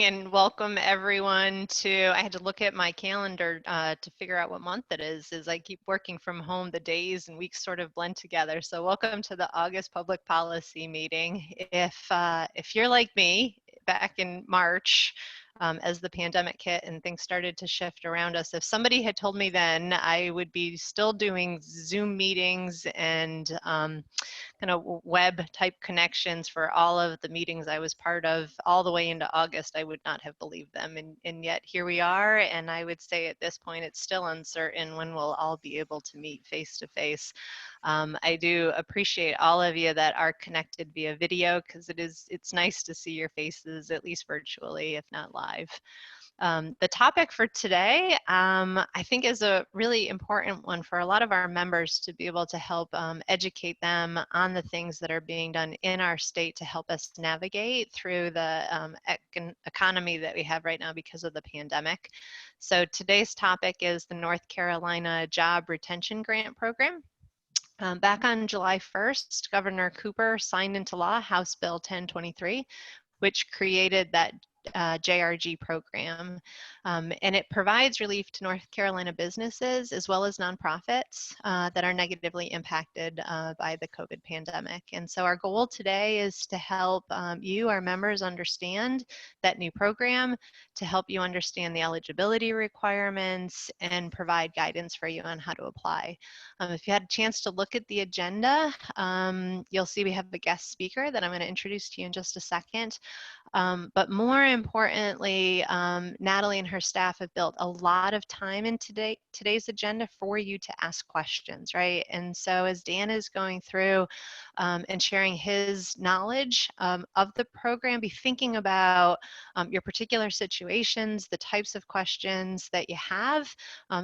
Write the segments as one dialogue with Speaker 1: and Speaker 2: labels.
Speaker 1: and welcome everyone to, I had to look at my calendar to figure out what month it is, as I keep working from home, the days and weeks sort of blend together. So welcome to the August Public Policy Meeting. If you're like me, back in March, as the pandemic hit and things started to shift around us, if somebody had told me then, I would be still doing Zoom meetings and kind of web type connections for all of the meetings I was part of all the way into August, I would not have believed them. And yet here we are. And I would say at this point, it's still uncertain when we'll all be able to meet face to face. I do appreciate all of you that are connected via video, because it's nice to see your faces, at least virtually, if not live. The topic for today, I think, is a really important one for a lot of our members to be able to help educate them on the things that are being done in our state to help us navigate through the economy that we have right now because of the pandemic. So today's topic is the North Carolina Job Retention Grant Program. Back on July 1st, Governor Cooper signed into law House Bill 1023, which created that JRG program, and it provides relief to North Carolina businesses as well as nonprofits that are negatively impacted by the COVID pandemic. And so our goal today is to help you, our members, understand that new program, to help you understand the eligibility requirements, and provide guidance for you on how to apply. If you had a chance to look at the agenda, you'll see we have a guest speaker that I'm going to introduce to you in just a second. But more importantly, Natalie and her staff have built a lot of time in today's agenda for you to ask questions, right? And so as Dan is going through and sharing his knowledge of the program, be thinking about your particular situations, the types of questions that you have,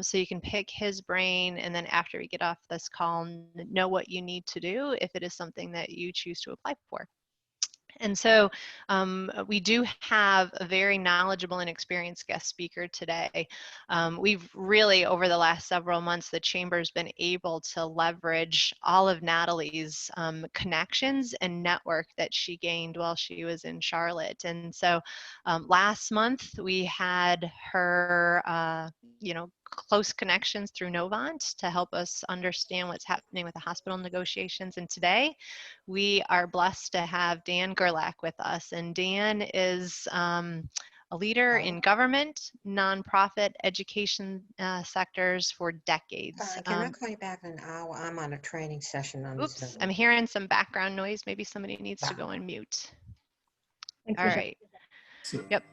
Speaker 1: so you can pick his brain, and then after we get off this call, know what you need to do if it is something that you choose to apply for. And so we do have a very knowledgeable and experienced guest speaker today. We've really, over the last several months, the Chamber's been able to leverage all of Natalie's connections and network that she gained while she was in Charlotte. And so last month we had her, close connections through Novant to help us understand what's happening with the hospital negotiations. And today we are blessed to have Dan Gerlach with us. And Dan is a leader in government, nonprofit, education sectors for decades.
Speaker 2: Can I call you back in an hour? I'm on a training session on
Speaker 1: Oops,
Speaker 2: Zoom.
Speaker 1: I'm hearing some background noise. Maybe somebody needs to go on mute. All right. Yep.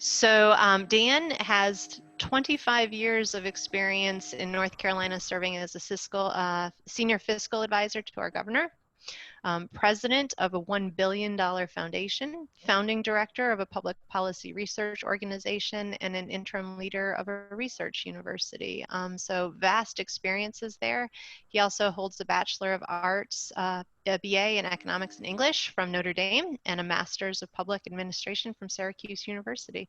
Speaker 1: So Dan has 25 years of experience in North Carolina serving as a senior fiscal advisor to our governor. President of a $1 billion foundation, founding director of a public policy research organization, and an interim leader of a research university. So vast experiences there. He also holds a Bachelor of Arts, a BA in Economics and English from Notre Dame, and a Master's of Public Administration from Syracuse University.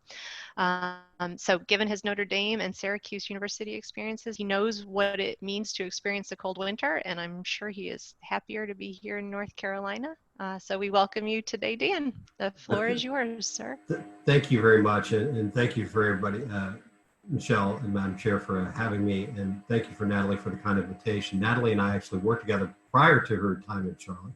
Speaker 1: So given his Notre Dame and Syracuse University experiences, he knows what it means to experience a cold winter, and I'm sure he is happier to be here in North Carolina. So we welcome you today, Dan. The floor is yours, sir.
Speaker 3: Thank you very much, and thank you for everybody, Michelle and Madam Chair, for having me, and thank you for Natalie for the kind invitation. Natalie and I actually worked together prior to her time in Charlotte,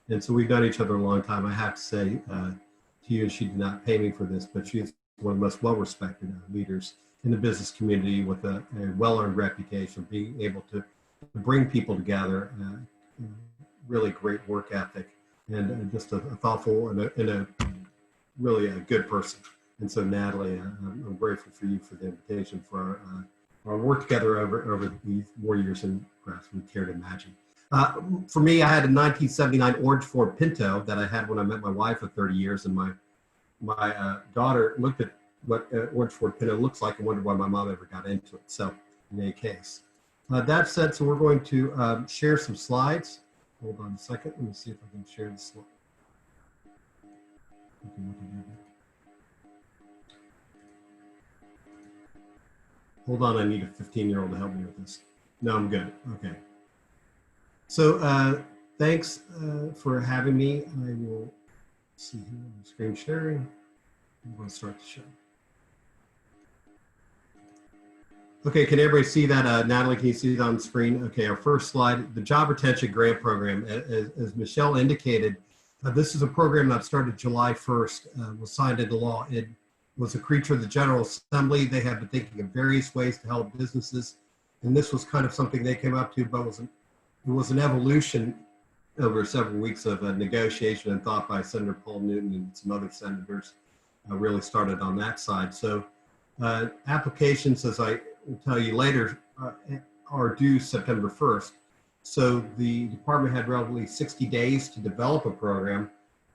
Speaker 3: and so we've known each other a long time. I have to say to you, she did not pay me for this, but she is one of the most well-respected leaders in the business community with a well-earned reputation of being able to bring people together, really great work ethic, and just a thoughtful and a really a good person. And so Natalie, I'm grateful for you for the invitation for our work together over these more years than perhaps we care to imagine. For me, I had a 1979 orange Ford Pinto that I had when I met my wife of 30 years, and my daughter looked at what orange Ford Pinto looks like and wondered why my mom ever got into it. So in any case, that said, so we're going to share some slides. Hold on a second. Let me see if I can share the slide. Hold on, I need a 15-year-old to help me with this. No, I'm good. Okay. So thanks for having me. I will see here on screen sharing. I'm going to start the show. Okay, can everybody see that? Natalie, can you see it on the screen? Okay, our first slide, the Job Retention Grant Program. As Michelle indicated, this is a program that started July 1st, was signed into law. It was a creature of the General Assembly. They have been thinking of various ways to help businesses, and this was kind of something they came up to, but it was an evolution over several weeks of negotiation and thought by Senator Paul Newton and some other senators really started on that side. So applications, as I will tell you later, are due September 1st. So the department had roughly 60 days to develop a program,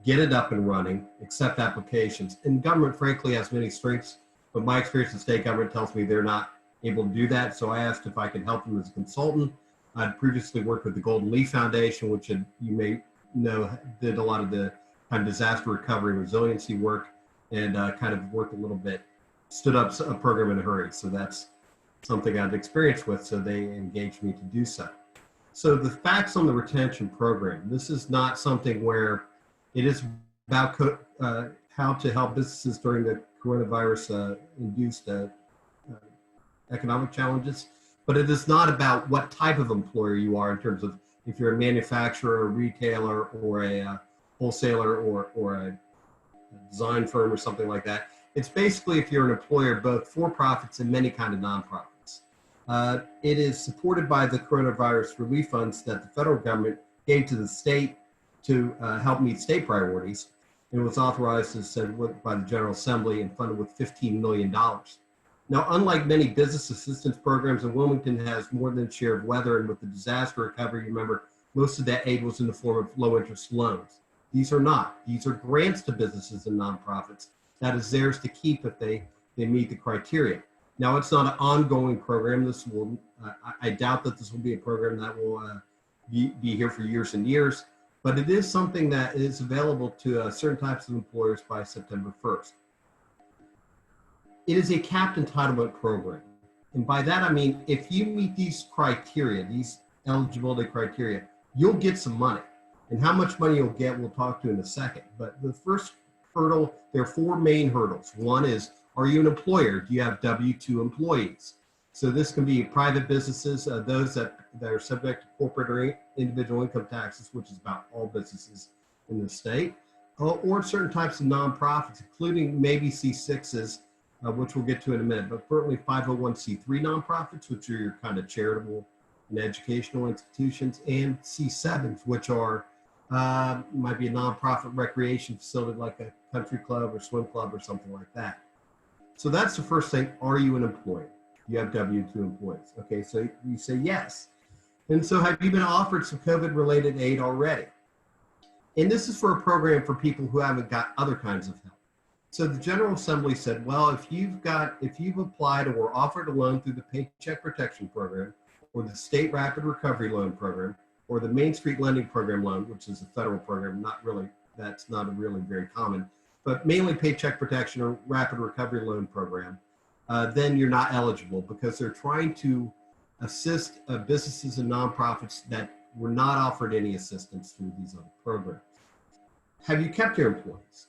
Speaker 3: get it up and running, accept applications. And government, frankly, has many strengths, but my experience in state government tells me they're not able to do that. So I asked if I could help them as a consultant. I'd previously worked with the Golden Leaf Foundation, which you may know did a lot of the kind of disaster recovery and resiliency work, and kind of worked a little bit, stood up a program in a hurry. So that's something I've experienced with, so they engaged me to do so. So the facts on the retention program, this is not something where it is about how to help businesses during the coronavirus induced economic challenges, but it is not about what type of employer you are in terms of if you're a manufacturer, a retailer, or a wholesaler, or a design firm or something like that. It's basically if you're an employer, both for-profits and many kind of nonprofits. It is supported by the coronavirus relief funds that the federal government gave to the state to help meet state priorities. It was authorized, as said, by the General Assembly and funded with $15 million. Now, unlike many business assistance programs, Wilmington has more than its share of weather, and with the disaster recovery, remember, most of that aid was in the form of low-interest loans. These are not. These are grants to businesses and nonprofits. That is theirs to keep if they meet the criteria. Now, it's not an ongoing program. This will, I doubt that this will be a program that will be here for years and years, but it is something that is available to certain types of employers by September 1st. It is a capped entitlement program. And by that, I mean, if you meet these criteria, these eligibility criteria, you'll get some money. And how much money you'll get, we'll talk to in a second. But the first hurdle, there are four main hurdles. One is, are you an employer? Do you have W-2 employees? So this can be private businesses, those that are subject to corporate or individual income taxes, which is about all businesses in the state, or certain types of nonprofits, including maybe C6s, which we'll get to in a minute, but currently 501c3 nonprofits, which are your kind of charitable and educational institutions, and C7s, which are might be a nonprofit recreation facility like a country club or swim club or something like that. So that's the first thing. Are you an employer? You have W-2 employees. Okay, so you say yes. And so have you been offered some COVID-related aid already? And this is for a program for people who haven't got other kinds of help. So the General Assembly said, well, if you've applied or were offered a loan through the Paycheck Protection Program or the State Rapid Recovery Loan Program or the Main Street Lending Program loan, which is a federal program, that's not really very common, but mainly Paycheck Protection or Rapid Recovery Loan Program, then you're not eligible because they're trying to assist businesses and nonprofits that were not offered any assistance through these other programs. Have you kept your employees?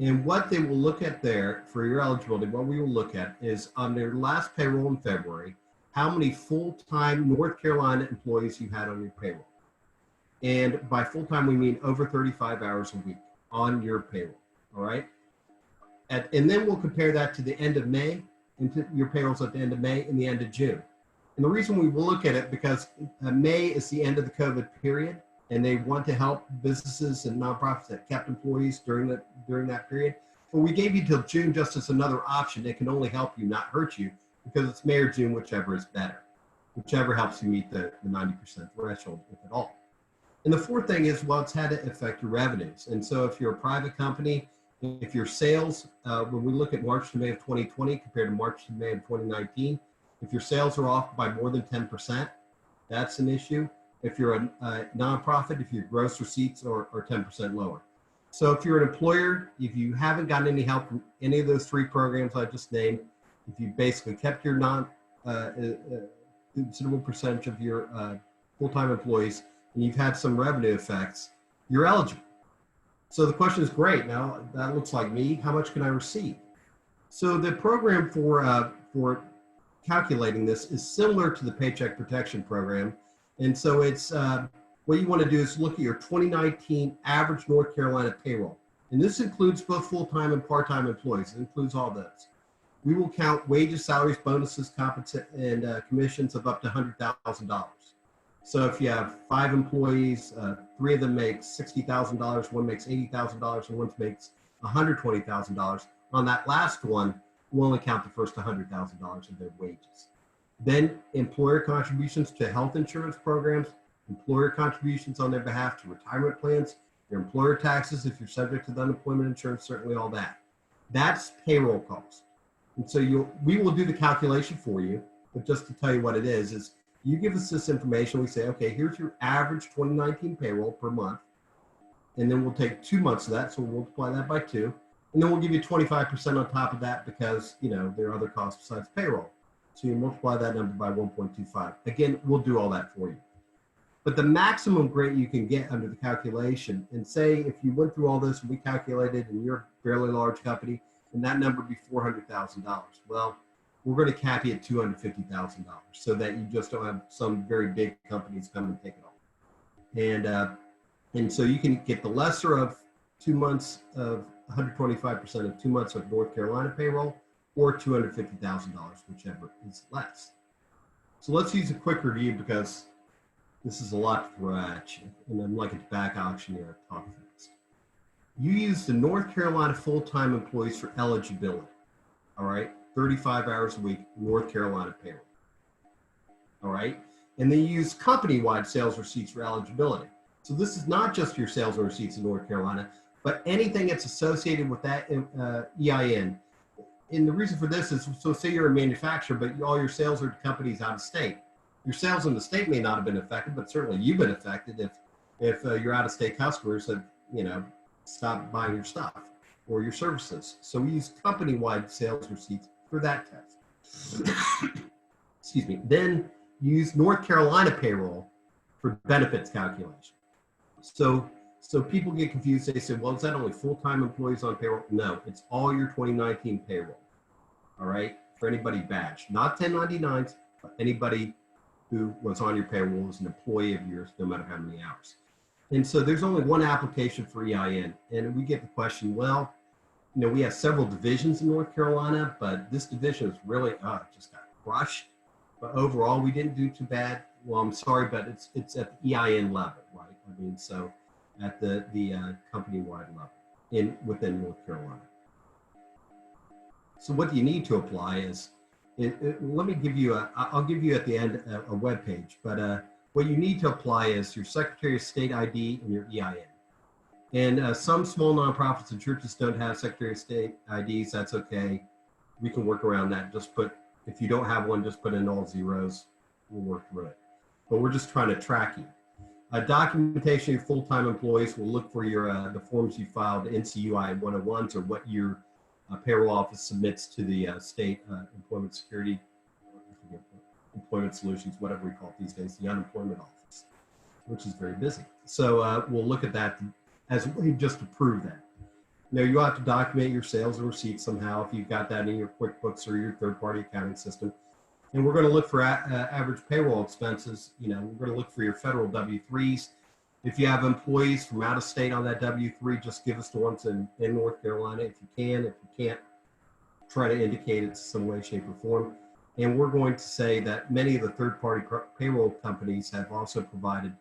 Speaker 3: And what they will look at there for your eligibility, what we will look at is on their last payroll in February, how many full-time North Carolina employees you had on your payroll. And by full-time, we mean over 35 hours a week on your payroll, all right? And then we'll compare that to the end of May, into your payrolls at the end of May and the end of June. And the reason we will look at it because May is the end of the COVID period, and they want to help businesses and nonprofits that kept employees during that period. But we gave you till June just as another option. It can only help you, not hurt you, because it's May or June, whichever is better, whichever helps you meet the 90% threshold, if at all. And the fourth thing is, well, it's had to affect your revenues. And so if you're a private company, if your sales, when we look at March to May of 2020 compared to March to May of 2019, if your sales are off by more than 10%, that's an issue. If you're a nonprofit, if your gross receipts are 10% lower. So if you're an employer, if you haven't gotten any help from any of those three programs I just named, if you basically kept your considerable percentage of your full-time employees and you've had some revenue effects, you're eligible. So the question is, great, now that looks like me, how much can I receive? So the program for calculating this is similar to the Paycheck Protection Program. And so it's, what you want to do is look at your 2019 average North Carolina payroll. And this includes both full-time and part-time employees. It includes all those. We will count wages, salaries, bonuses, and commissions of up to $100,000. So if you have 5 employees, 3 of them make $60,000, one makes $80,000, and one makes $120,000. On that last one, we'll only count the first $100,000 of their wages. Then employer contributions to health insurance programs, employer contributions on their behalf to retirement plans, your employer taxes if you're subject to the unemployment insurance, certainly all that. That's payroll costs. And so we will do the calculation for you, but just to tell you what it is you give us this information, we say, okay, here's your average 2019 payroll per month, and then we'll take 2 months of that, so we'll multiply that by 2, and then we'll give you 25% on top of that because, there are other costs besides payroll. So you multiply that number by 1.25. Again, we'll do all that for you. But the maximum rate you can get under the calculation, and say if you went through all this and we calculated and you're a fairly large company, and that number would be $400,000. Well, we're going to cap you at $250,000 so that you just don't have some very big companies come and take it all. And so you can get the lesser of 2 months of 125% of 2 months of North Carolina payroll, or $250,000, whichever is less. So let's use a quick review because this is a lot to throw at you, and I'm like a tobacco auctioneer at talk fast. You use the North Carolina full-time employees for eligibility, all right? 35 hours a week, North Carolina payroll, all right? And then you use company-wide sales receipts for eligibility. So this is not just your sales and receipts in North Carolina, but anything that's associated with that EIN. And the reason for this is, so say you're a manufacturer, but all your sales are to companies out of state. Your sales in the state may not have been affected, but certainly you've been affected if your out-of-state customers have, stopped buying your stuff or your services. So we use company-wide sales receipts for that test. Excuse me. Then use North Carolina payroll for benefits calculation. So people get confused. They say, well, is that only full-time employees on payroll? No, it's all your 2019 payroll. All right, for anybody badged, not 1099s, but anybody who was on your payroll as an employee of yours, no matter how many hours. And so there's only one application for EIN. And we get the question, well, we have several divisions in North Carolina, but this division is really, just got crushed. But overall, we didn't do too bad. Well, I'm sorry, but it's at the EIN level, right? I mean, so at the company-wide level within North Carolina. So what you need to apply is, let me give you I'll give you at the end a web page, but what you need to apply is your Secretary of State ID and your EIN. And some small nonprofits and churches don't have Secretary of State IDs. That's okay. We can work around that. If you don't have one, just put in all zeros. We'll work through it. But we're just trying to track you. Documentation of full-time employees will look for your the forms you filed, NCUI 101s, or what your payroll office submits to the state employment security, employment solutions, whatever we call it these days, the unemployment office, which is very busy. So we'll look at that as a way just to prove that. You have to document your sales and receipts somehow if you've got that in your QuickBooks or your third-party accounting system. And we're going to look for average payroll expenses. We're going to look for your federal W-3s. If you have employees from out of state on that W-3, just give us the ones in North Carolina if you can. If you can't, try to indicate it some way, shape, or form. And we're going to say that many of the third-party payroll companies have also provided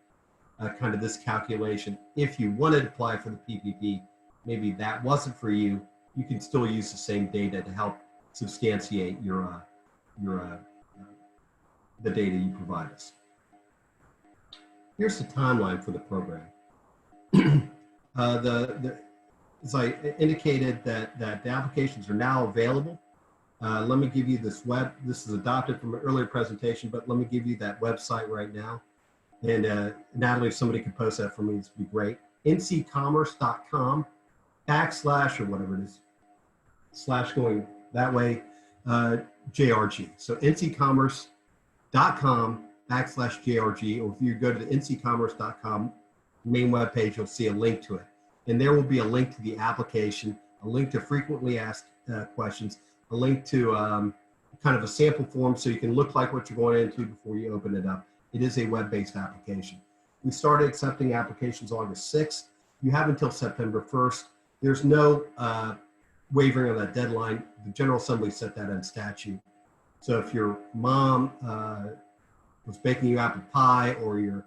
Speaker 3: kind of this calculation. If you wanted to apply for the PPP, maybe that wasn't for you, you can still use the same data to help substantiate your the data you provide us. Here's the timeline for the program. As I indicated that the applications are now available. Let me give you this this is adopted from an earlier presentation, but let me give you that website right now. And Natalie, if somebody could post that for me, this would be great. ncommerce.com / or whatever it is, / going that way, JRG. So ncommerce.com / JRG, or if you go to the ncommerce.com main webpage, you'll see a link to it. and there will be a link to the application, a link to frequently asked questions, a link to kind of a sample form so you can look like what you're going into before you open it up. It is a web-based application. We started accepting applications August 6th. You have until September 1st. There's no wavering of that deadline. The General Assembly set that in statute. So if your mom was baking you apple pie, or your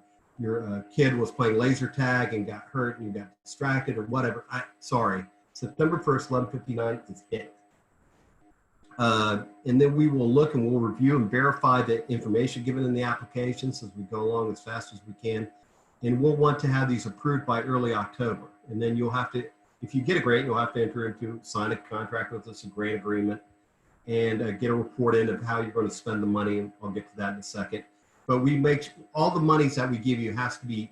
Speaker 3: kid was playing laser tag and got hurt and you got distracted or whatever, sorry, September 1st, 11:59 is it. And then we will look and we'll review and verify the information given in the applications as we go along as fast as we can. And we'll want to have these approved by early October. And then you'll have to, if you get a grant, you'll have to enter into, sign a contract with us, a grant agreement, and get a report in of how you're going to spend the money. And I'll get to that in a second. But we make all the monies that we give you has to be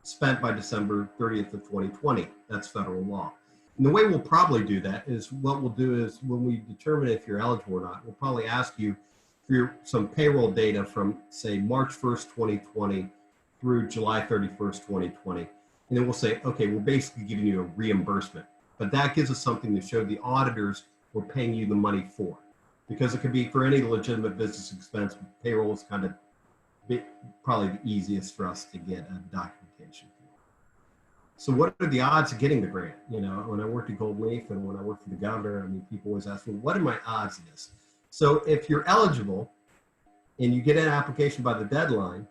Speaker 3: spent by December 30th of 2020. That's federal law. And the way we'll probably do that is, what we'll do is, when we determine if you're eligible or not, we'll probably ask you for some payroll data from, say, March 1st, 2020 through July 31st, 2020. And then we'll say, okay, we're basically giving you a reimbursement. But that gives us something to show the auditors we're paying you the money for. Because it could be for any legitimate business expense, payroll is kind of probably the easiest for us to get a documentation for. So what are the odds of getting the grant? You know, when I worked at Gold Leaf and when I worked for the governor, I mean, people always ask me, what are my odds of this? So if you're eligible and you get an application by the deadline,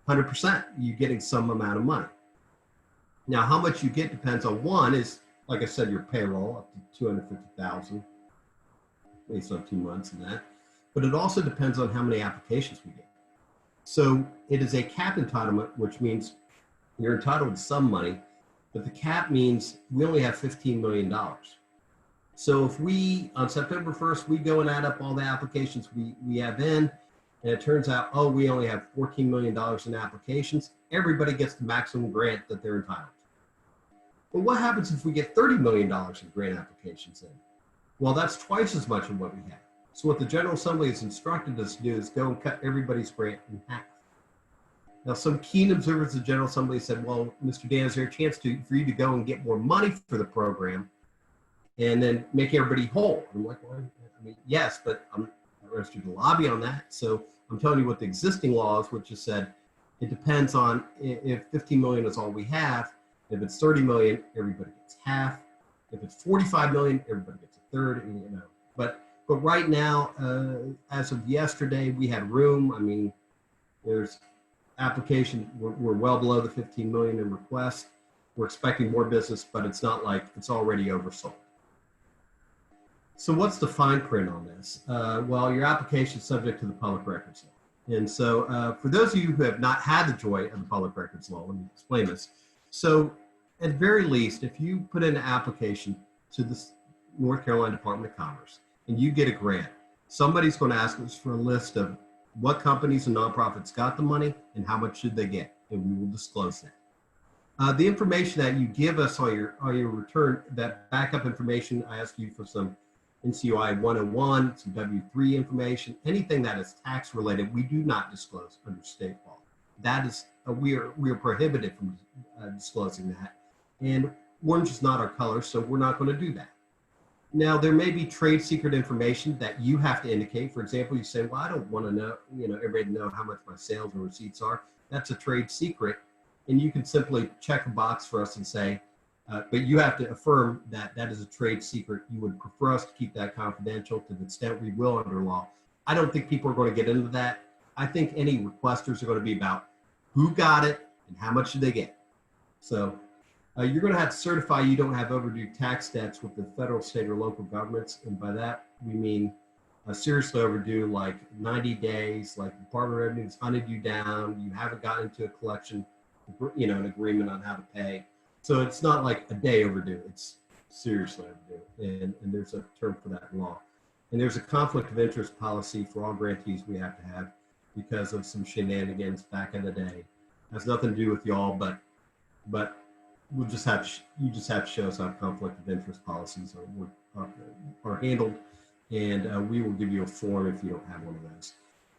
Speaker 3: 100%, you're getting some amount of money. Now, how much you get depends on, one is, like I said, your payroll up to $250,000 based on 2 months and that, but it also depends on how many applications we get. So it is a cap entitlement, which means you're entitled to some money, but the cap means we only have $15 million. So if we, on September 1st, we go and add up all the applications we have in, and it turns out, oh, we only have $14 million in applications, everybody gets the maximum grant that they're entitled to. But what happens if we get $30 million in grant applications in? Well, that's twice as much of what we have. So what the General Assembly has instructed us to do is go and cut everybody's grant in half. Now, some keen observers of the General Assembly said, well, Mr. Dan, is there a chance for you to go and get more money for the program and then make everybody whole? I'm like, well, I mean, yes, but I'm not registered to lobby on that. So I'm telling you what the existing laws, which has said it depends on if 15 million is all we have. If it's 30 million, everybody gets half. If it's 45 million, everybody gets a third. And, you know, but right now, as of yesterday, we had room. I mean, there's application. We're well below the 15 million in requests. We're expecting more business, but it's not like it's already oversold. So what's the fine print on this? Well, your application is subject to the public records law. And so for those of you who have not had the joy of the public records law, let me explain this. So at the very least, if you put in an application to the North Carolina Department of Commerce and you get a grant, somebody's going to ask us for a list of what companies and nonprofits got the money and how much should they get, and we will disclose that. The information that you give us on your return, that backup information, I ask you for some NCOI 101, some W3 information, anything that is tax related, we do not disclose under state law. That is, we are prohibited from disclosing that. And orange is not our color, so we're not going to do that. Now, there may be trade secret information that you have to indicate. For example, you say, well, I don't want to know, everybody to know how much my sales and receipts are. That's a trade secret. And you can simply check a box for us and say, but you have to affirm that that is a trade secret. You would prefer us to keep that confidential to the extent we will under law. I don't think people are going to get into that. I think any requesters are going to be about who got it and how much did they get. So you're going to have to certify you don't have overdue tax debts with the federal, state, or local governments. And by that, we mean seriously overdue, like 90 days, like the Department of Revenue has hunted you down. You haven't gotten into a collection, an agreement on how to pay. So it's not like a day overdue. It's seriously overdue. And there's a term for that in law. And there's a conflict of interest policy for all grantees we have to have because of some shenanigans back in the day. It has nothing to do with y'all, but we'll just have you just have to show us how conflict of interest policies are handled, and we will give you a form if you don't have one of those.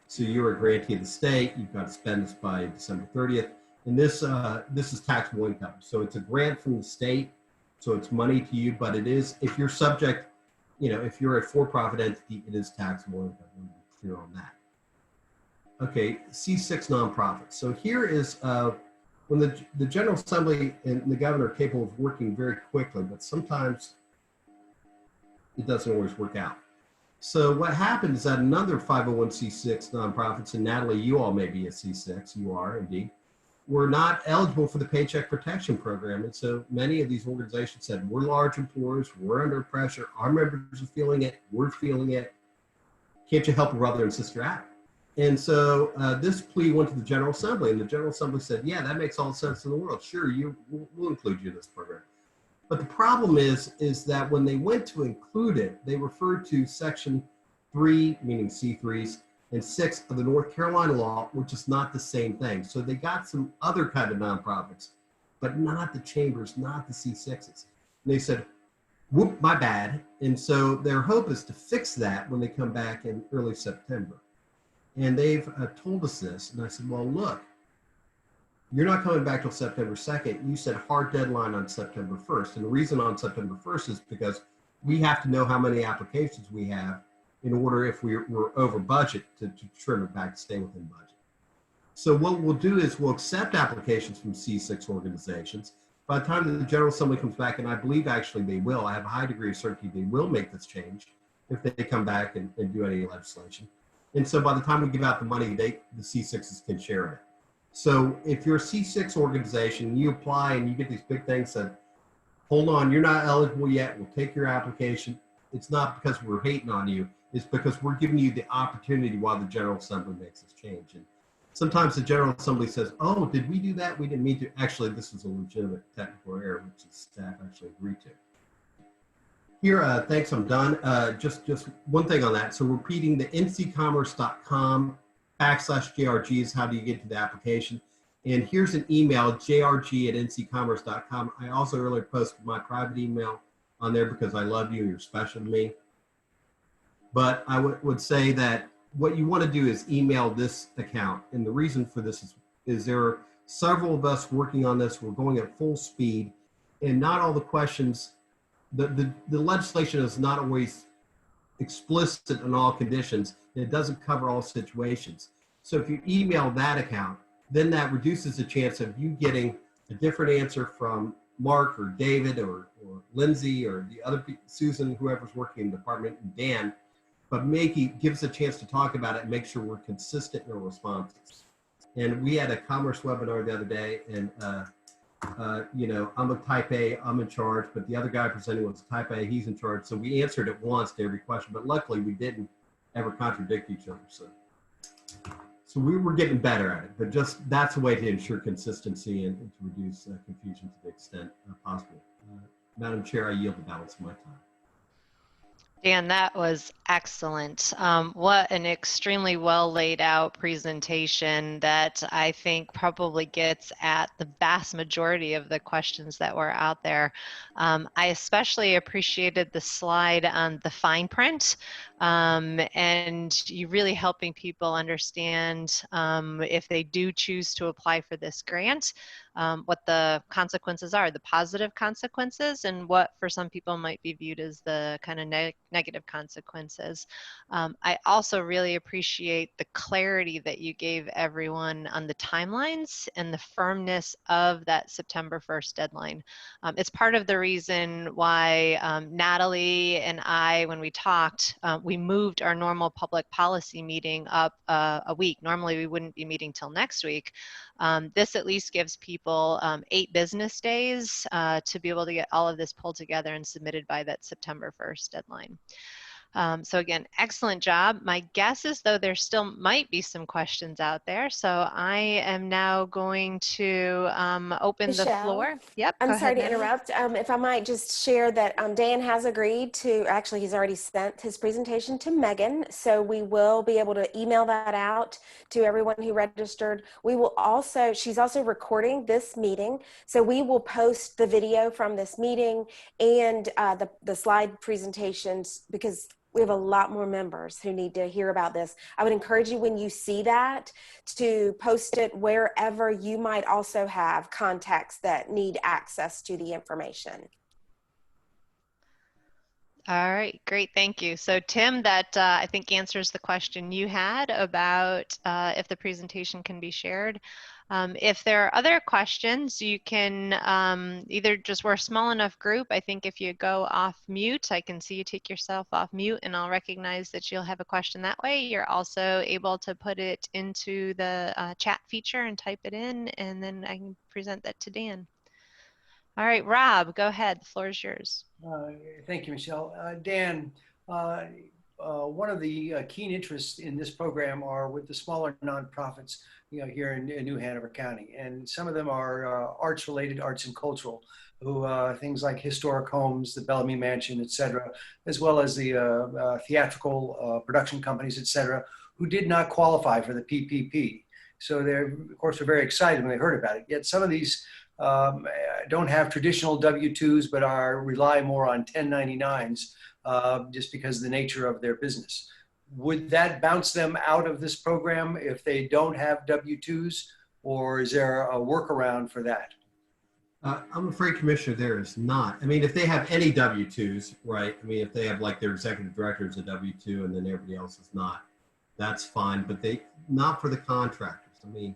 Speaker 3: So you're a grantee of the state. You've got to spend this by December 30th, And this is taxable income. So it's a grant from the state. So it's money to you, but it is, if you're subject, if you're a for-profit entity, it is taxable income. Let me be clear on that. Okay, C6 nonprofits. So here is when the General Assembly and the governor are capable of working very quickly, but sometimes it doesn't always work out. So what happened is that another 501c6 nonprofits, and Natalie, you all may be a C6, you are indeed, were not eligible for the Paycheck Protection Program. And so many of these organizations said, we're large employers, we're under pressure, our members are feeling it, we're feeling it. Can't you help a brother and sister out? And so this plea went to the General Assembly, and the General Assembly said, yeah, that makes all the sense in the world. Sure, we'll include you in this program. But the problem is that when they went to include it, they referred to Section 3, meaning C3s, and 6 of the North Carolina law, which is not the same thing. So they got some other kind of nonprofits, but not the chambers, not the C6s. And they said, whoop, my bad. And so their hope is to fix that when they come back in early September. And they've told us this. And I said, well, look, you're not coming back till September 2nd. You said hard deadline on September 1st. And the reason on September 1st is because we have to know how many applications we have in order, if we're over budget, to trim it back to stay within budget. So what we'll do is we'll accept applications from C6 organizations. By the time the General Assembly comes back, and I believe actually they will, I have a high degree of certainty they will make this change if they come back and do any legislation. And so by the time we give out the money, the C6s can share it. So if you're a C6 organization, you apply and you get these big things that, hold on, you're not eligible yet, we'll take your application. It's not because we're hating on you, it's because we're giving you the opportunity while the General Assembly makes this change. And sometimes the General Assembly says, oh, did we do that? We didn't mean to. Actually, this was a legitimate technical error, which the staff actually agreed to. Here, thanks, I'm done. Just one thing on that. So repeating, the ncommerce.com/JRG is how do you get to the application. And here's an email, jrg@ncommerce.com. I also earlier posted my private email on there because I love you and you're special to me. But I would say that what you want to do is email this account. And the reason for this is there are several of us working on this. We're going at full speed, and not all the questions, the legislation is not always explicit on all conditions, and it doesn't cover all situations. So if you email that account, then that reduces the chance of you getting a different answer from Mark or David or Lindsay or the other people, Susan, whoever's working in the department, and Dan, but gives a chance to talk about it and make sure we're consistent in our responses. And we had a commerce webinar the other day, and I'm a type A, I'm in charge, but the other guy presenting was type A, he's in charge. So we answered at once to every question, but luckily we didn't ever contradict each other. So we were getting better at it, but just that's a way to ensure consistency and to reduce confusion to the extent possible. Madam Chair, I yield the balance of my time.
Speaker 1: Dan, that was excellent. What an extremely well laid out presentation that I think probably gets at the vast majority of the questions that were out there. I especially appreciated the slide on the fine print, and you really helping people understand if they do choose to apply for this grant, what the consequences are, the positive consequences, and what for some people might be viewed as the kind of negative consequences. I also really appreciate the clarity that you gave everyone on the timelines and the firmness of that September 1st deadline. It's part of the reason why Natalie and I, when we talked, we moved our normal public policy meeting up a week. Normally we wouldn't be meeting till next week. This at least gives people 8 business days to be able to get all of this pulled together and submitted by that September 1st deadline. So again, excellent job. My guess is, though, there still might be some questions out there. So I am now going to open the floor. Yep.
Speaker 4: I'm sorry to interrupt. If I might just share that Dan has agreed to, actually he's already sent his presentation to Megan. So we will be able to email that out to everyone who registered. We will also, she's also recording this meeting. So we will post the video from this meeting and the slide presentations, because We have a lot more members who need to hear about this. I would encourage you, when you see that, to post it wherever you might also have contacts that need access to the information.
Speaker 1: All right, great, thank you. So Tim, that I think answers the question you had about if the presentation can be shared. If there are other questions, you can either just, we're a small enough group. I think if you go off mute, I can see you take yourself off mute and I'll recognize that you'll have a question that way. You're also able to put it into the chat feature and type it in, and then I can present that to Dan. All right, Rob, go ahead. The floor is yours.
Speaker 5: Thank you, Michelle. Dan, one of the keen interests in this program are with the smaller nonprofits, here in New Hanover County, and some of them are arts-related, arts and cultural, who things like historic homes, the Bellamy Mansion, etc., as well as the theatrical production companies, etc., who did not qualify for the PPP. So they, of course, were very excited when they heard about it. Yet some of these don't have traditional W-2s, but rely more on 1099s just because of the nature of their business. Would that bounce them out of this program if they don't have W-2s, or is there a workaround for that?
Speaker 3: I'm afraid, Commissioner, there is not. I mean, if they have any W-2s, right? I mean, if they have like their executive director is a W-2 and then everybody else is not, that's fine, but not for the contractors. I mean,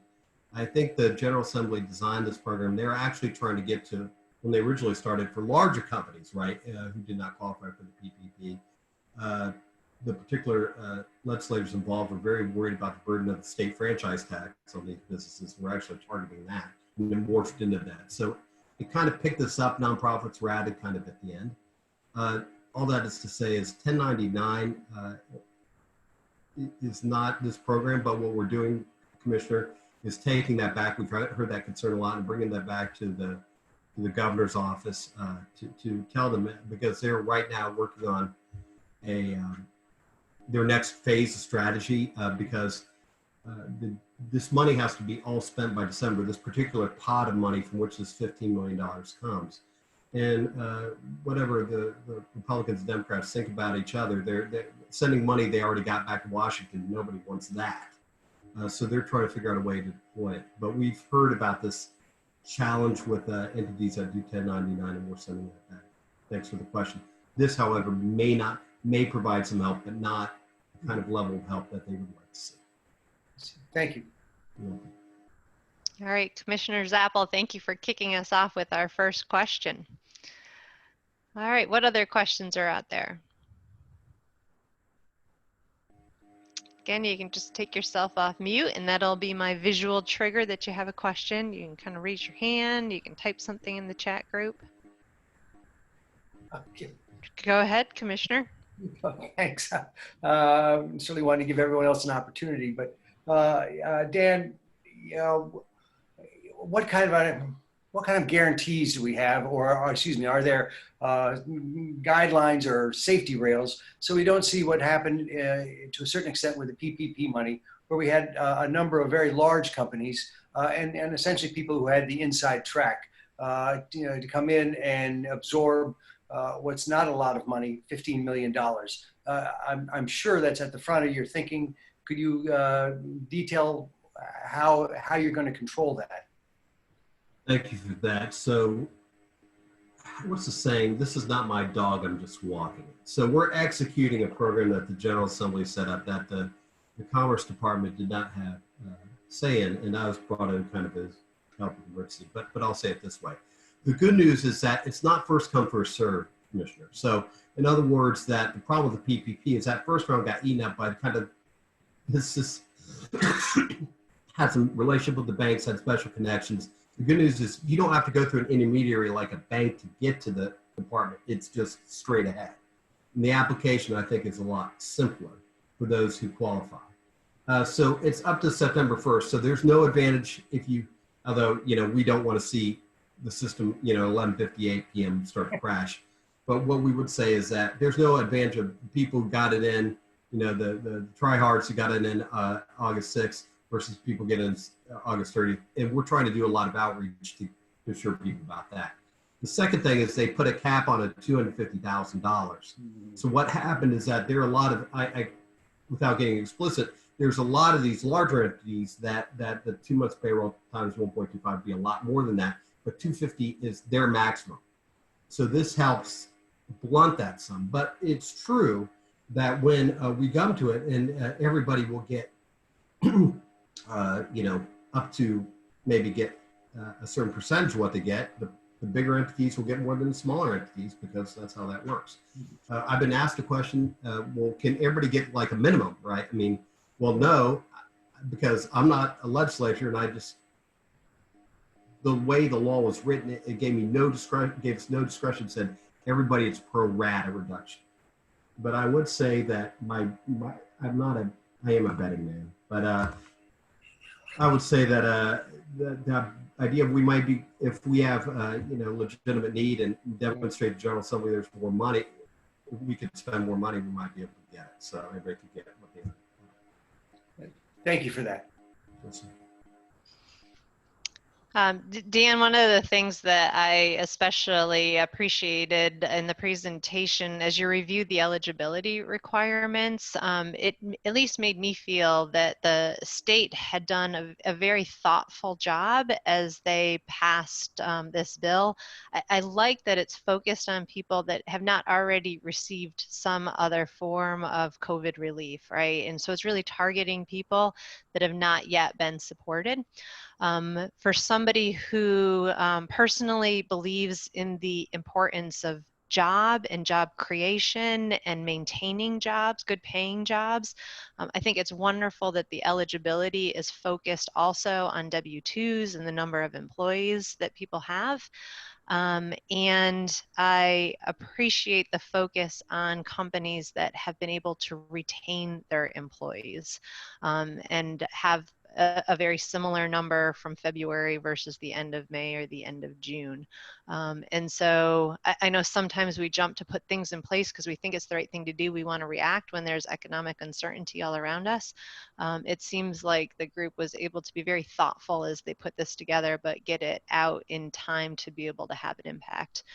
Speaker 3: I think the General Assembly designed this program. They're actually trying to get to, when they originally started, for larger companies, right, who did not qualify for the PPP. The particular legislators involved were very worried about the burden of the state franchise tax on these businesses. We're actually targeting that and then morphed into that. So it kind of picked this up. Nonprofits were added kind of at the end. All that is to say is 1099 is not this program, but what we're doing, Commissioner, is taking that back. We've heard that concern a lot, and bringing that back to the governor's office to tell them, because they're right now working on their next phase of strategy, because this money has to be all spent by December, this particular pot of money from which this $15 million comes. And whatever the Republicans and Democrats think about each other, they're sending money they already got back to Washington. Nobody wants that. So they're trying to figure out a way to deploy it. But we've heard about this challenge with entities that do 1099, and we're sending that back. Thanks for the question. This, however, may provide some help, but not the kind of level of help that they would like to see.
Speaker 5: Thank you.
Speaker 3: You're welcome.
Speaker 1: All right, Commissioner Zappel, thank you for kicking us off with our first question. All right, what other questions are out there? Again, you can just take yourself off mute, and that'll be my visual trigger that you have a question. You can kind of raise your hand. You can type something in the chat group.
Speaker 5: Okay.
Speaker 1: Go ahead, Commissioner.
Speaker 5: Thanks. Certainly wanted to give everyone else an opportunity, but Dan, what kind of guarantees do we have, or excuse me, are there guidelines or safety rails so we don't see what happened to a certain extent with the PPP money, where we had a number of very large companies and essentially people who had the inside track, to come in and absorb what's not a lot of money, $15 million. I'm sure that's at the front of your thinking. Could you detail how you're going to control that?
Speaker 3: Thank you for that. So what's the saying? This is not my dog, I'm just walking it. So we're executing a program that the General Assembly set up that the Commerce Department did not have say in, and I was brought in kind of as help with emergency, but I'll say it this way. The good news is that it's not first come, first served, Commissioner. So in other words, that the problem with the PPP is that first round got eaten up by kind of this had some relationship with the banks, had special connections. The good news is you don't have to go through an intermediary like a bank to get to the department. It's just straight ahead. And the application, I think, is a lot simpler for those who qualify. So it's up to September 1st. So there's no advantage if you, although, we don't want to see the system, 11:58 p.m. start to crash. But what we would say is that there's no advantage of people who got it in, the tryhards who got it in August 6th versus people getting in August 30th. And we're trying to do a lot of outreach to assure people about that. The second thing is they put a cap on it, $250,000. So what happened is that there are a lot of, without getting explicit, there's a lot of these larger entities that the 2 months payroll times 1.25 would be a lot more than that, but 250 is their maximum. So this helps blunt that some, but it's true that when we come to it, and everybody will get, up to maybe get a certain percentage of what they get. The bigger entities will get more than the smaller entities because that's how that works. I've been asked a question, well, can everybody get like a minimum, right? I mean, well, no, because I'm not a legislator, and the way the law was written, it gave me no discretion, gave us no discretion, said everybody it's pro rata reduction. But I would say that I am a betting man, but I would say that the idea of we might be, if we have legitimate need and demonstrate to General Assembly there's more money, we could spend more money, we might be able to get it. So everybody could get what they want.
Speaker 5: Thank you for that.
Speaker 1: Dan, one of the things that I especially appreciated in the presentation as you reviewed the eligibility requirements, it at least made me feel that the state had done a very thoughtful job as they passed this bill. I like that it's focused on people that have not already received some other form of COVID relief, right? And so it's really targeting people that have not yet been supported. For somebody who personally believes in the importance of job and job creation and maintaining jobs, good paying jobs, I think it's wonderful that the eligibility is focused also on W-2s and the number of employees that people have. And I appreciate the focus on companies that have been able to retain their employees and have a very similar number from February versus the end of May or the end of June. And so I know sometimes we jump to put things in place because we think it's the right thing to do. We want to react when there's economic uncertainty all around us. It seems like the group was able to be very thoughtful as they put this together, but get it out in time to be able to have an impact.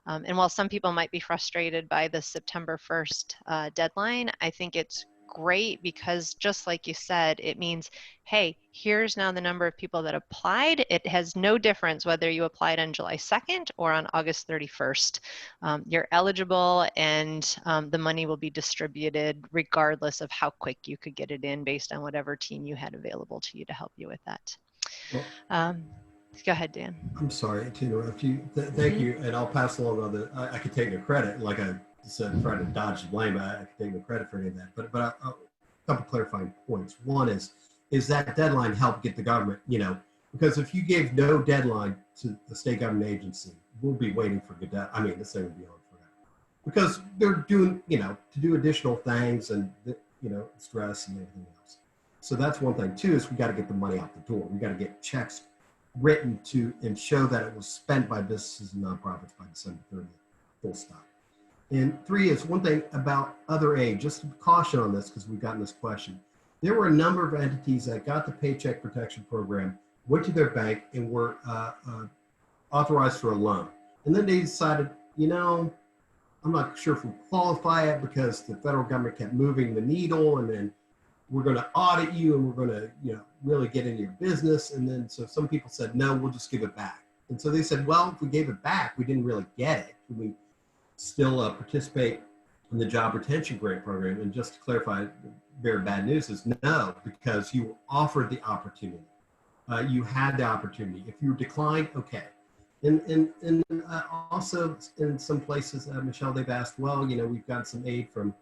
Speaker 1: And while some people might be frustrated by the September 1st deadline, I think it's great because just like you said, it means, hey, here's now the number of people that applied. It has no difference whether you applied on July 2nd or on August 31st. You're eligible, and the money will be distributed regardless of how quick you could get it in based on whatever team you had available to you to help you with that. Go ahead, Dan.
Speaker 3: I'm sorry to interrupt you. Thank you, and I'll pass along other. I could take the credit, like I said, trying to dodge the blame. I could take no credit for any of that. But a couple clarifying points. One is that deadline help get the government, because if you gave no deadline to the state government agency, we'll be waiting for good. I mean, this thing will be on forever because they're doing, to do additional things and stress and everything else. So that's one thing. Two is we got to get the money out the door. We got to get checks written to and show that it was spent by businesses and nonprofits by December 30th. Full stop. And three is one thing about other aid, just to caution on this because we've gotten this question. There were a number of entities that got the Paycheck Protection Program, went to their bank and were authorized for a loan. And then they decided, I'm not sure if we qualify it because the federal government kept moving the needle, and then we're going to audit you and we're going to, really get into your business. And then so some people said, no, we'll just give it back. And so they said, well, if we gave it back, we didn't really get it. Can we still participate in the job retention grant program? And just to clarify, very bad news is no, because you were offered the opportunity. You had the opportunity. If you declined, okay. And also in some places, Michelle, they've asked, well, we've got some aid from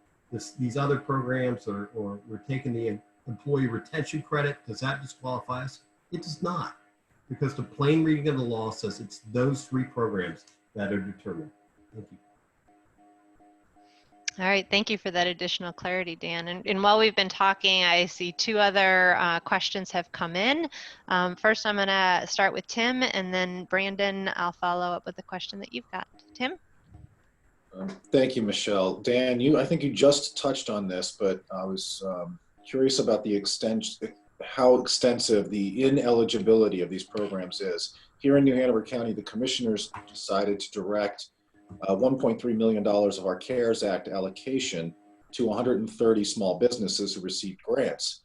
Speaker 3: these other programs, or we're taking the employee retention credit. Does that disqualify us? It does not, because the plain reading of the law says it's those three programs that are determined. Thank you.
Speaker 1: All right, thank you for that additional clarity, Dan. And while we've been talking, I see two other questions have come in. First, I'm going to start with Tim, and then Brandon, I'll follow up with the question that you've got. Tim?
Speaker 6: Thank you, Michelle. Dan, I think you just touched on this, but I was curious about how extensive the ineligibility of these programs is. here in New Hanover County, the commissioners decided to direct $1.3 million of our CARES Act allocation to 130 small businesses who received grants.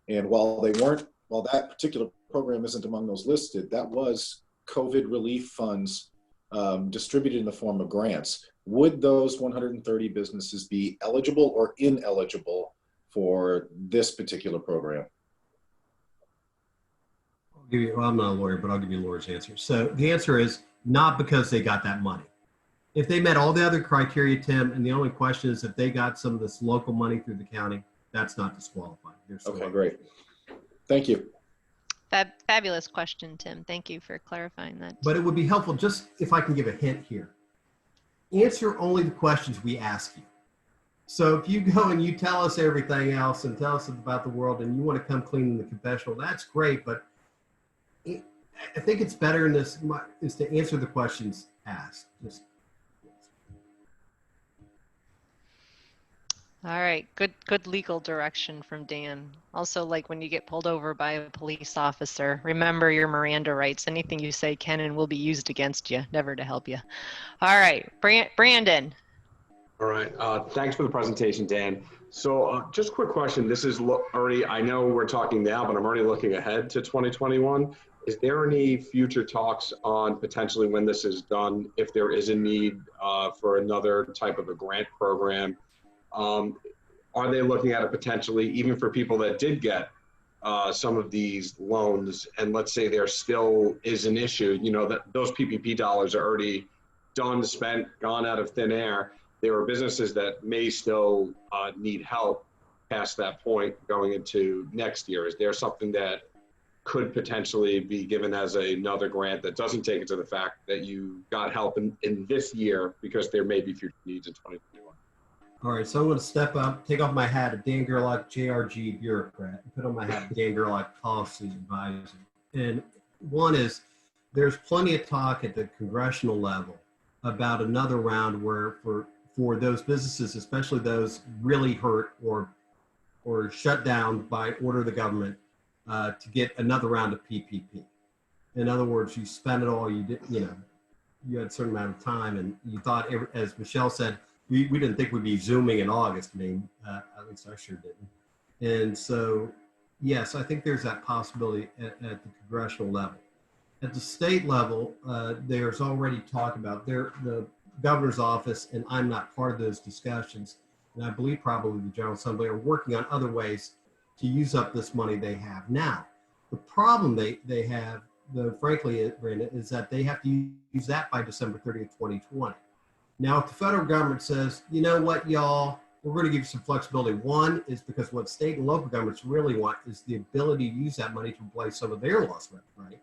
Speaker 6: And while that particular program isn't among those listed, that was COVID relief funds distributed in the form of grants. Would those 130 businesses be eligible or ineligible for this particular program?
Speaker 3: Well, I'm not a lawyer, but I'll give you Laura's answer. So the answer is not, because they got that money. If they met all the other criteria, Tim, and the only question is if they got some of this local money through the county, that's not disqualified.
Speaker 6: Okay, great. Thank you.
Speaker 1: Fabulous question, Tim. Thank you for clarifying that.
Speaker 3: But it would be helpful, just if I can give a hint here, answer only the questions we ask you. So if you go and you tell us everything else and tell us about the world and you want to come clean in the confessional, that's great. But I think it's better in this is to answer the questions asked.
Speaker 1: All right, good legal direction from Dan. Also, like when you get pulled over by a police officer, remember your Miranda rights. Anything you say can and will be used against you, never to help you. All right, Brandon.
Speaker 7: All right, thanks for the presentation, Dan. So just a quick question. This is already, I know we're talking now, but I'm already looking ahead to 2021. Is there any future talks on potentially when this is done, if there is a need for another type of a grant program? Are they looking at it potentially, even for people that did get some of these loans, and let's say there still is an issue, you know, that those PPP dollars are already done, spent, gone out of thin air. There are businesses that may still need help past that point going into next year. Is there something that could potentially be given as another grant that doesn't take into the fact that you got help in this year, because there may be future needs in 2021?
Speaker 3: All right, so I'm going to step up, take off my hat of Dan Gerlach, JRG bureaucrat, and put on my hat of Dan Gerlach, policy advisor. And one is, there's plenty of talk at the congressional level about another round where for those businesses, especially those really hurt or shut down by order of the government, to get another round of PPP. In other words, you spent it all, you had a certain amount of time, and you thought, as Michelle said, we didn't think we'd be Zooming in August. I mean, at least I sure didn't. And so, yes, I think there's that possibility at the congressional level. At the state level, there's already talk about the governor's office, and I'm not part of those discussions, and I believe probably the General Assembly are working on other ways to use up this money they have now. The problem they have, frankly, Brandon, is that they have to use that by December 30th, 2020. Now, if the federal government says, you know what, y'all, we're going to give you some flexibility. One is because what state and local governments really want is the ability to use that money to replace some of their lost revenue, right?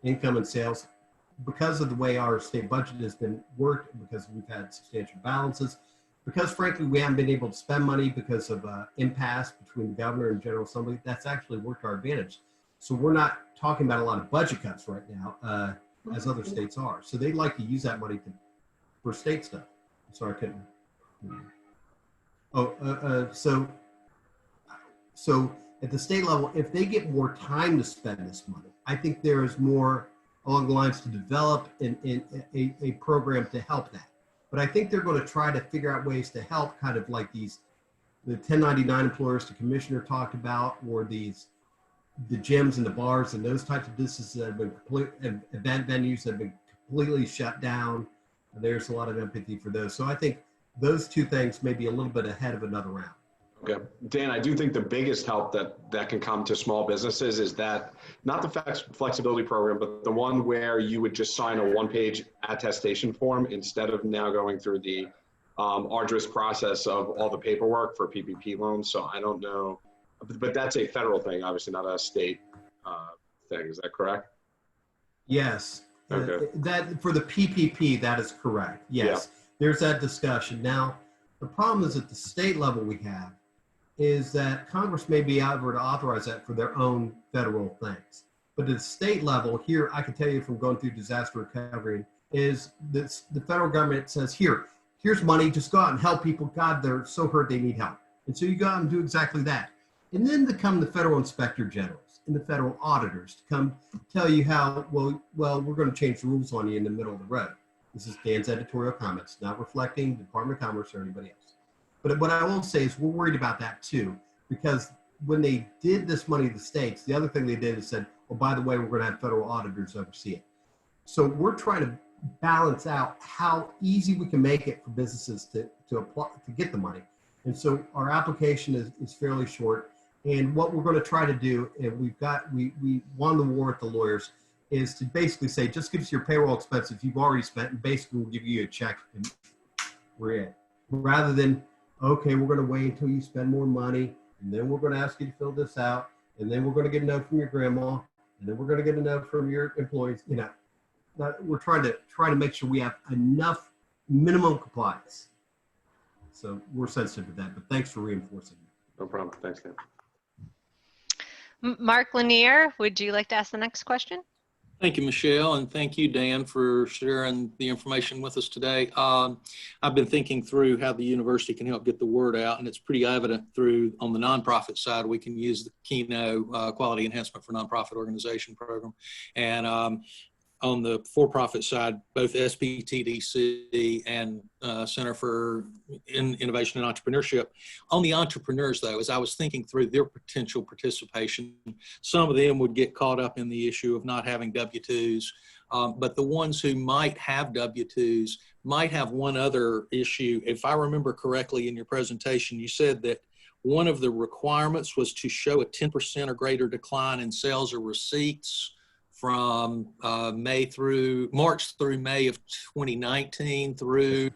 Speaker 3: Income and sales. Because of the way our state budget has been worked, because we've had substantial balances, because frankly, we haven't been able to spend money because of impasse between the governor and General Assembly, that's actually worked to our advantage. So we're not talking about a lot of budget cuts right now, as other states are. So they'd like to use that money for state stuff. Sorry, I couldn't. So at the state level, if they get more time to spend this money, I think there is more along the lines to develop a program to help that. But I think they're going to try to figure out ways to help, kind of like the 1099 employers the commissioner talked about, or the gyms and the bars and those types of businesses that have been event venues that have been completely shut down. There's a lot of empathy for those. So I think those two things may be a little bit ahead of another round.
Speaker 7: Okay. Dan, I do think the biggest help that can come to small businesses is that, not the flexibility program, but the one where you would just sign a one-page attestation form instead of now going through the arduous process of all the paperwork for PPP loans. So I don't know, but that's a federal thing, obviously not a state thing. Is that correct?
Speaker 3: Yes.
Speaker 7: Okay.
Speaker 3: That for the PPP, that is correct. Yes. Yeah. There's that discussion. Now, the problem is at the state level we have is that Congress may be able to authorize that for their own federal things. But at the state level here, I can tell you from going through disaster recovery, is this, the federal government says, here's money, just go out and help people. God, they're so hurt they need help. And so you go out and do exactly that. And then come the federal inspector generals. and the federal auditors to come tell you how, well, we're going to change the rules on you in the middle of the road. This is Dan's editorial comments, not reflecting the Department of Commerce or anybody else. But what I will say is we're worried about that too, because when they did this money to the states, the other thing they did is said, well, by the way, we're going to have federal auditors oversee it. So we're trying to balance out how easy we can make it for businesses to apply, to get the money. And so our application is fairly short. And what we're going to try to do, and we won the war with the lawyers, is to basically say, just give us your payroll expenses you've already spent, and basically we'll give you a check and we're in. Rather than, okay, we're going to wait until you spend more money, and then we're going to ask you to fill this out, and then we're going to get a note from your grandma, and then we're going to get a note from your employees. You know, we're trying to make sure we have enough minimum compliance. So we're sensitive to that, but thanks for reinforcing that.
Speaker 7: No problem. Thanks, Dan.
Speaker 1: Mark Lanier, would you like to ask the next question?
Speaker 8: Thank you, Michelle, and thank you, Dan, for sharing the information with us today. I've been thinking through how the university can help get the word out, and it's pretty evident on the nonprofit side, we can use the Keno Quality Enhancement for Nonprofit Organization program. And on the for-profit side, both SPTDC and Center for Innovation and Entrepreneurship. On the entrepreneurs, though, as I was thinking through their potential participation, some of them would get caught up in the issue of not having W-2s, but the ones who might have W-2s might have one other issue. If I remember correctly in your presentation, you said that one of the requirements was to show a 10% or greater decline in sales or receipts from March through May of 2019 through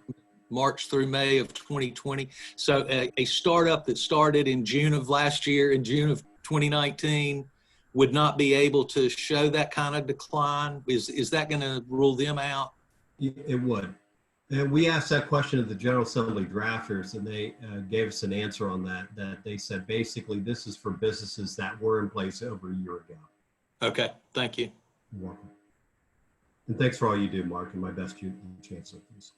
Speaker 8: March through May of 2020. So a startup that started in June of last year, in June of 2019, would not be able to show that kind of decline. Is that going to rule them out?
Speaker 3: It would. And we asked that question of the General Assembly drafters, and they gave us an answer on that they said basically this is for businesses that were in place over a year ago.
Speaker 8: Okay, thank you.
Speaker 3: You're welcome. And thanks for all you do, Mark, and my best chancellor, please.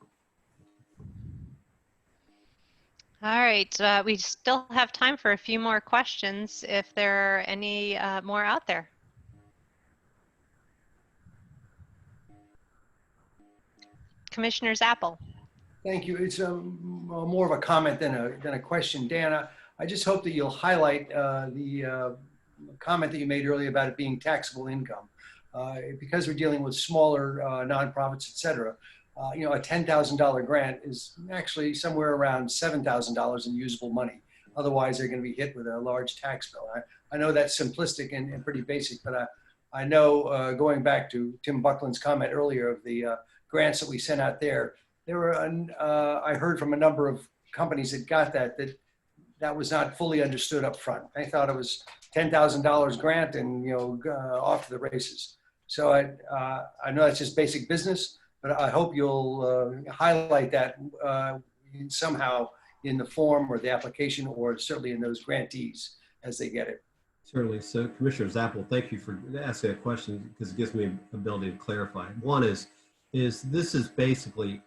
Speaker 1: All right, we still have time for a few more questions if there are any more out there. Commissioner Zappel.
Speaker 5: Thank you. It's more of a comment than a question. Dan, I just hope that you'll highlight the comment that you made earlier about it being taxable income. Because we're dealing with smaller nonprofits, et cetera, a $10,000 grant is actually somewhere around $7,000 in usable money. Otherwise, they're going to be hit with a large tax bill. I know that's simplistic and pretty basic, but I know going back to Tim Buckland's comment earlier of the grants that we sent out there were, I heard from a number of companies that got that was not fully understood up front. I thought it was $10,000 grant and off to the races. So I know that's just basic business, but I hope you'll highlight that somehow in the form or the application, or certainly in those grantees as they get it.
Speaker 3: Certainly. So Commissioner Zappel, thank you for asking that question because it gives me an ability to clarify. One is this is basically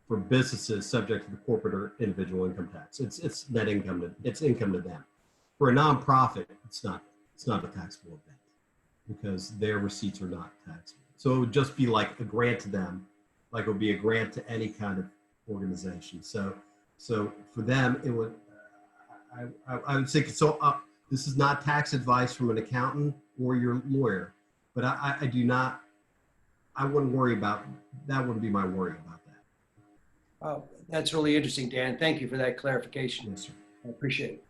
Speaker 3: for businesses subject to the corporate or individual income tax. It's net income, it's income to them. For a nonprofit, it's not a taxable event, because their receipts are not taxable. So it would just be like a grant to them, like it would be a grant to any kind of organization. So for them, it would, I would think, so this is not tax advice from an accountant or your lawyer, but I wouldn't worry about, that wouldn't be my worry about that.
Speaker 5: Oh, that's really interesting, Dan. Thank you for that clarification.
Speaker 3: Yes, sir.
Speaker 5: I appreciate it.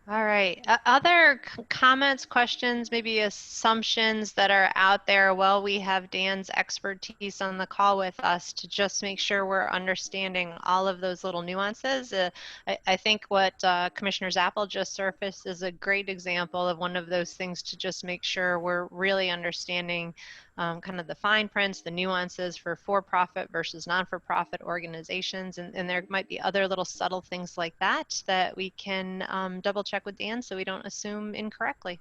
Speaker 1: All right. Other comments, questions, maybe assumptions that are out there while we have Dan's expertise on the call with us to just make sure we're understanding all of those little nuances. I think what Commissioner Zappel just surfaced is a great example of one of those things to just make sure we're really understanding kind of the fine prints, the nuances for-profit versus non-for-profit organizations. And there might be other little subtle things like that that we can double check with Dan so we don't assume incorrectly.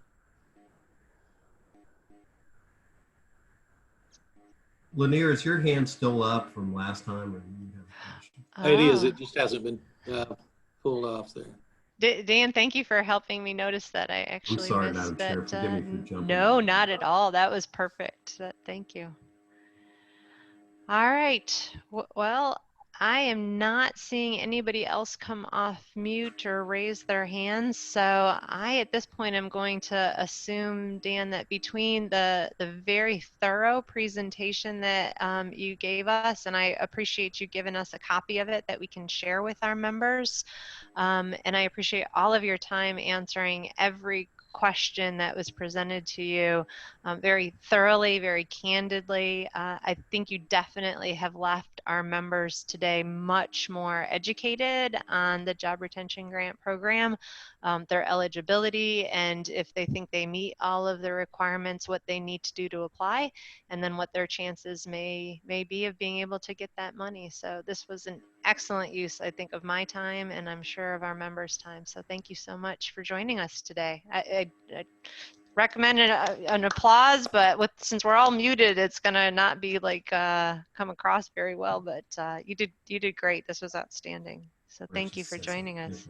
Speaker 3: Lanier, is your hand still up from last time? Or do you have a question?
Speaker 8: It is. It just hasn't been pulled off there.
Speaker 1: Dan, thank you for helping me notice that. I
Speaker 3: I'm
Speaker 1: actually
Speaker 3: sorry,
Speaker 1: missed
Speaker 3: Madam Chair.
Speaker 1: that.
Speaker 3: Forgive me for jumping.
Speaker 1: No,
Speaker 3: in.
Speaker 1: not at all. That was perfect. Thank you. All right. Well, I am not seeing anybody else come off mute or raise their hands. So at this point, I'm going to assume, Dan, that between the very thorough presentation that you gave us, and I appreciate you giving us a copy of it that we can share with our members, and I appreciate all of your time answering every question that was presented to you very thoroughly, very candidly. I think you definitely have left our members today much more educated on the Job Retention Grant Program, their eligibility, and if they think they meet all of the requirements, what they need to do to apply, and then what their chances may be of being able to get that money. So this was an excellent use, I think, of my time, and I'm sure of our members' time. So thank you so much for joining us today. I recommend an applause, but since we're all muted, it's gonna not be like come across very well. But you did great. This was outstanding. So thank you for joining us.